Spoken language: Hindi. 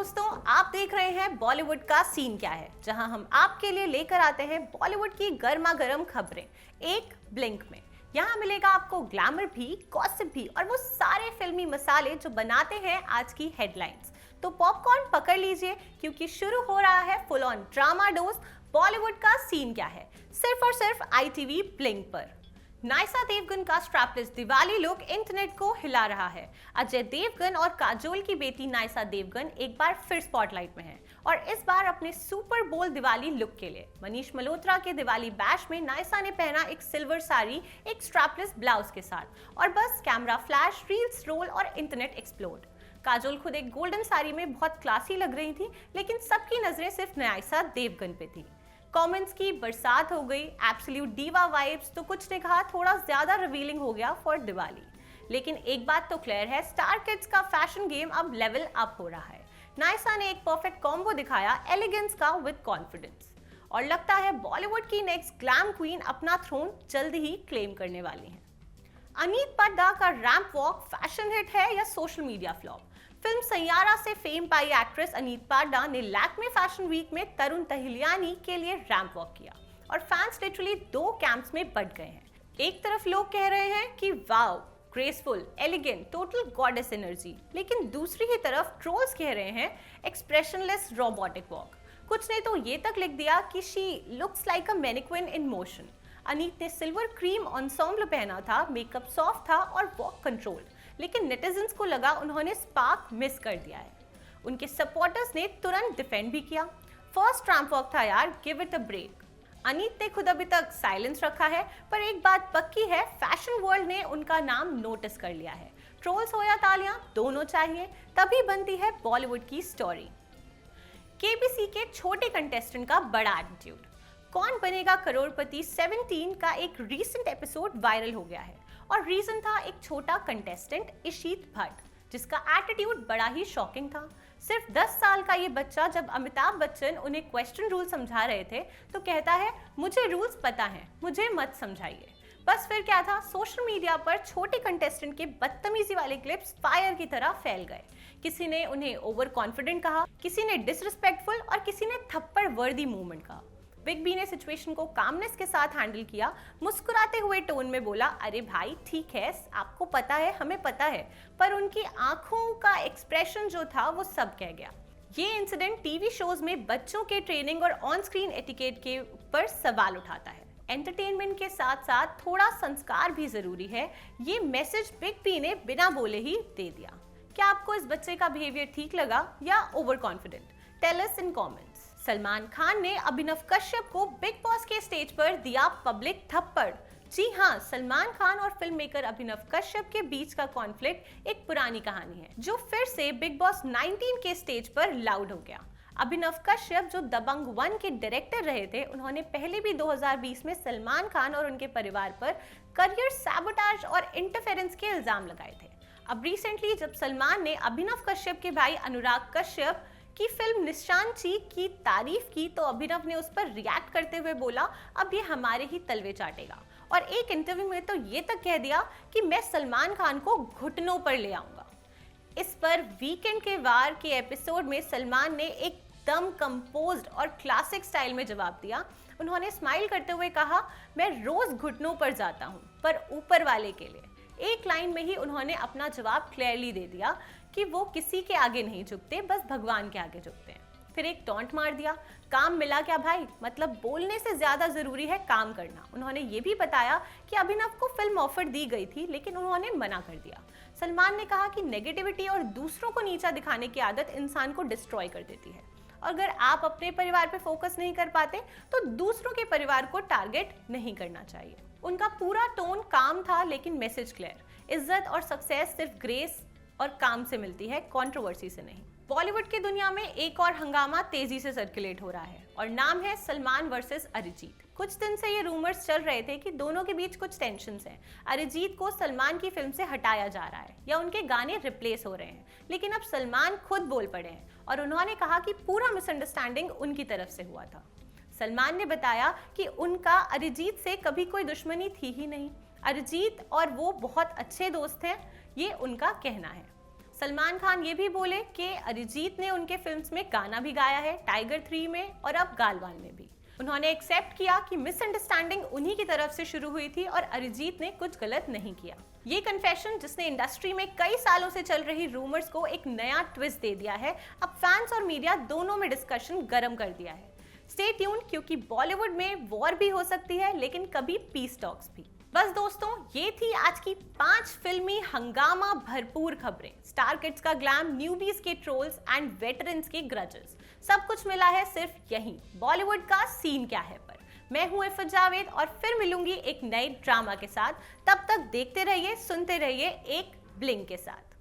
दोस्तों, आप देख रहे हैं बॉलीवुड का सीन क्या है, जहां हम आपके लिए लेकर आते हैं बॉलीवुड की गर्मा गर्म खबरें एक ब्लिंक में। यहां मिलेगा आपको ग्लैमर भी, गॉसिप भी और वो सारे फिल्मी मसाले जो बनाते हैं आज की हेडलाइंस। तो पॉपकॉर्न पकड़ लीजिए क्योंकि शुरू हो रहा है full on drama dose Bollywood का सीन क्या है, सिर्फ और सिर्फ ITV ब्लिंक पर। नायसा देवगन का स्ट्रैपलेस दिवाली लुक इंटरनेट को हिला रहा है। अजय देवगन और काजोल की बेटी नायसा देवगन एक बार फिर स्पॉटलाइट में हैं और इस बार अपने सुपर बोल्ड दिवाली लुक के लिए। मनीष मल्होत्रा के दिवाली बैश में नायसा ने पहना एक सिल्वर साड़ी एक स्ट्रैपलेस ब्लाउज के साथ और बस कैमरा फ्लैश, रील्स रोल और इंटरनेट एक्सप्लोड। काजोल खुद एक गोल्डन साड़ी में बहुत क्लासी लग रही थी, लेकिन सबकी नजरें सिर्फ नायसा देवगन पे थी। कमेंट्स की बरसात हो गई, एब्सोल्यूट डीवा वाइब्स, तो कुछ ने कहा थोड़ा ज्यादा रिवीलिंग हो गया फॉर दिवाली। लेकिन एक बात तो क्लियर है, स्टार किड्स का फैशन गेम अब लेवल अप हो रहा है। नायसा ने एक परफेक्ट कॉम्बो दिखाया एलिगेंस का विद कॉन्फिडेंस और लगता है बॉलीवुड की नेक्स्ट ग्लैम क्वीन अपना थ्रोन जल्द ही क्लेम करने वाली हैं। अनीत पाड्डा का रैंप वॉक फैशन हिट है या social media flop? Film Saiyaara से फेम पाई एक्ट्रेस अनीत पाड्डा ने लैक्मे फैशन वीक में तरुण तहिलियानी के लिए रैंप वॉक किया और फैंस लिटरली दो कैंप्स में बंट गए हैं। एक तरफ लोग कह रहे हैं कि wow, graceful, elegant, total goddess energy, लेकिन दूसरी ही तरफ ट्रोल्स कह रहे हैं एक्सप्रेशनलेस रोबोटिक वॉक। कुछ ने तो ये तक लिख दिया कि she looks like a mannequin in motion. Aneet ने सिल्वर क्रीम एंसेंबल पहना था, मेकअप सॉफ्ट था और वॉक कंट्रोल, लेकिन नेटिजन्स को लगा उन्होंने स्पार्क मिस कर दिया है। उनके सपोर्टर्स ने तुरंत डिफेंड भी किया। फर्स्ट रैंप वॉक था यार, give it a break. Aneet ने खुद अभी तक साइलेंस रखा है, पर एक बात पक्की है, फैशन वर्ल्ड ने उनका नाम नोटिस कर लिया है। ट्रोल्स हो या तालियां, दोनों चाहिए, तभी बनती है बॉलीवुड की स्टोरी। KBC के छोटे कंटेस्टेंट का बड़ा एटीट्यूड। कौन बनेगा करोड़पति 17 का एक रीसेंट एपिसोड वायरल हो गया है और रीजन था एक छोटा कंटेस्टेंट इशित भट्ट, जिसका एटीट्यूड बड़ा ही शॉकिंग था। सिर्फ 10 साल का ये बच्चा जब अमिताभ बच्चन उन्हें क्वेश्चन रूल समझा रहे थे तो कहता है मुझे रूल्स पता हैं, मुझे मत समझाइए। बस फिर क्या था, सोशल मीडिया पर छोटे कंटेस्टेंट के बदतमीजी वाले क्लिप्स फायर की तरह फैल गए। किसी ने उन्हें ओवर कॉन्फिडेंट कहा, किसी ने डिसरिस्पेक्टफुल और किसी ने थप्पड़ वर्दी मूवमेंट कहा। बिग बी ने सिचुएशन को कामनेस के साथ हैंडल किया, मुस्कुराते हुए टोन में बोला, अरे भाई ठीक है, आपको पता है, हमें पता है, पर उनकी आंखों का एक्सप्रेशन जो था वो सब कह गया। ये इंसिडेंट टीवी शोज में बच्चों के ट्रेनिंग और ऑन स्क्रीन एटिकेट के ऊपर सवाल उठाता है। एंटरटेनमेंट के साथ साथ थोड़ा संस्कार भी जरूरी है, ये मैसेज बिग बी ने बिना बोले ही दे दिया। क्या आपको इस बच्चे का बिहेवियर ठीक लगा या over confident? Tell us in comments. Salman Khan ने अभिनव कश्यप को बिग बॉस के स्टेज पर दिया पब्लिक थप्पड़। जी हाँ, सलमान खान और फिल्म मेकर अभिनव कश्यप के बीच का कॉन्फ्लिक्ट एक पुरानी कहानी है जो फिर से बिग बॉस 19 के स्टेज पर लाउड हो गया। अभिनव कश्यप जो दबंग 1 के डायरेक्टर रहे थे, उन्होंने पहले भी 2020 में सलमान खान और उनके परिवार पर करियर सैबोटाज और इंटरफेरेंस के इल्जाम लगाए थे। अब रिसेंटली जब सलमान ने अभिनव कश्यप के भाई अनुराग कश्यप की फिल्म निशान चीक की तारीफ की तो अभिनव ने उस पर रिएक्ट करते हुए बोला, अब ये हमारे ही तलवे चाटेगा, और एक इंटरव्यू में तो ये तक कह दिया कि मैं सलमान खान को घुटनों पर ले आऊंगा। इस पर वीकेंड के वार के एपिसोड में सलमान ने एकदम कंपोज्ड और क्लासिक स्टाइल में जवाब दिया। उन्होंने स्माइल करते हुए कहा, मैं रोज घुटनों पर जाता हूँ, पर ऊपर वाले के लिए। एक लाइन में ही उन्होंने अपना जवाब क्लियरली दे दिया कि वो किसी के आगे नहीं झुकते, बस भगवान के आगे झुकते हैं। फिर एक टॉन्ट मार दिया, काम मिला क्या भाई, मतलब बोलने से ज्यादा जरूरी है काम करना। उन्होंने ये भी बताया कि अभिनव को फिल्म ऑफर दी गई थी, लेकिन उन्होंने मना कर दिया। सलमान ने कहा कि नेगेटिविटी और दूसरों को नीचा दिखाने की आदत इंसान को डिस्ट्रॉय कर देती है, और अगर आप अपने परिवार पे फोकस नहीं कर पाते तो दूसरों के परिवार को टारगेट नहीं करना चाहिए। उनका पूरा टोन काम था, लेकिन मैसेज क्लियर। इज्जत और सक्सेस सिर्फ ग्रेस और काम से मिलती है, कंट्रोवर्सी से नहीं। बॉलीवुड की दुनिया में एक और हंगामा तेजी से सर्कुलेट हो रहा है और नाम है सलमान वर्सेस अरिजीत। कुछ दिन से ये रूमर्स चल रहे थे कि दोनों के बीच कुछ टेंशन्स हैं। अरिजीत को सलमान की फिल्म से हटाया जा रहा है या उनके गाने रिप्लेस हो रहे हैं, लेकिन अब सलमान खुद बोल पड़े हैं और उन्होंने कहा कि पूरा मिसअंडरस्टैंडिंग उनकी तरफ से हुआ था। सलमान ने बताया कि उनका अरिजीत से कभी कोई दुश्मनी थी ही नहीं, अरिजीत और वो बहुत अच्छे दोस्त हैं, ये उनका कहना है। सलमान खान ये भी बोले कि अरिजीत ने उनके फिल्म्स में गाना भी गाया है, टाइगर 3 में और अब गालवान में भी। उन्होंने एक्सेप्ट किया कि मिसअंडरस्टैंडिंग उन्हीं की तरफ से शुरू हुई थी और अरिजीत ने कुछ गलत नहीं किया। ये कन्फेशन, जिसने इंडस्ट्री में कई सालों से चल रही रूमर्स को एक नया ट्विस्ट दे दिया है, अब फैंस और मीडिया दोनों में डिस्कशन गर्म कर दिया है। स्टे ट्यून्ड, क्योंकि बॉलीवुड में वॉर भी हो सकती है, लेकिन कभी पीस टॉक्स भी। बस दोस्तों, ये थी आज की 5 फिल्मी हंगामा भरपूर खबरें। स्टार किड्स का ग्लैम, न्यूबीज के ट्रोल्स एंड वेटरन्स के ग्रजेस, सब कुछ मिला है सिर्फ यहीं बॉलीवुड का सीन क्या है पर। मैं हूं इफ़त जावेद और फिर मिलूंगी एक नए ड्रामा के साथ। तब तक देखते रहिए, सुनते रहिए एक ब्लिंक के साथ।